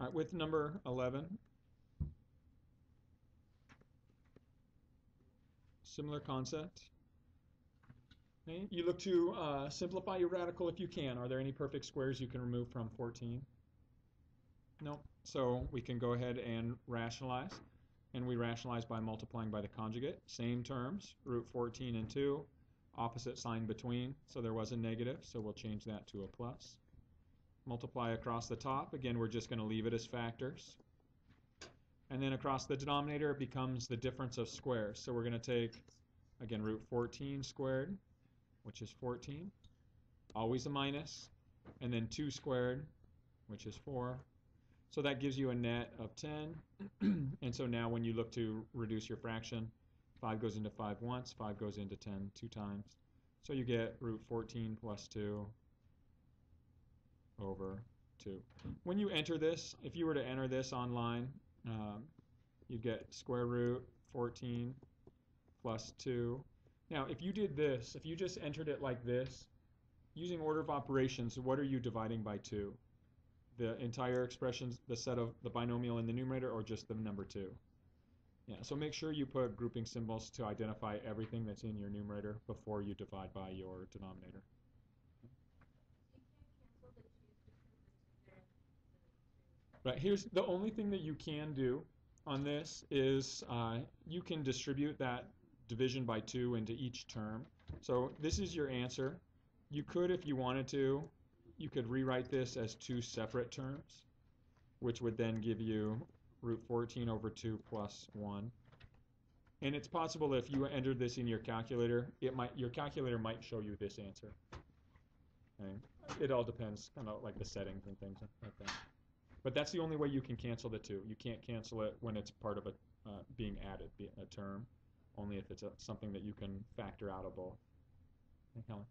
All right, with number 11, similar concept. Okay. You look to simplify your radical if you can. Are there any perfect squares you can remove from 14? No. So we can go ahead and rationalize. And we rationalize by multiplying by the conjugate. Same terms, root 14 and 2, opposite sign between. So there was a negative, so we'll change that to a plus. Multiply across the top. Again, we're just going to leave it as factors. And then across the denominator, it becomes the difference of squares. So we're going to take, again, root 14 squared, which is 14, always a minus, and then 2 squared, which is 4. So that gives you a net of 10. And so now when you look to reduce your fraction, 5 goes into 5 once, 5 goes into 10 2 times. So you get root 14 plus 2 over 2. When you enter this, if you were to enter this online, you'd get square root 14 plus 2. Now, if you did this, if you just entered it like this, using order of operations, what are you dividing by 2? The entire expressions, the set of the binomial in the numerator, or just the number 2? Yeah, so make sure you put grouping symbols to identify everything that's in your numerator before you divide by your denominator. Right, here's the only thing that you can do on this is you can distribute that division by 2 into each term. So this is your answer. You could, if you wanted to, you could rewrite this as 2 separate terms, which would then give you root 14 over 2 plus 1. And it's possible if you entered this in your calculator, your calculator might show you this answer. Okay. It all depends, kind of like the settings and things like that. But that's the only way you can cancel the 2. You can't cancel it when it's part of a being added, a term, only if it's something that you can factor out of both. Okay, Helen?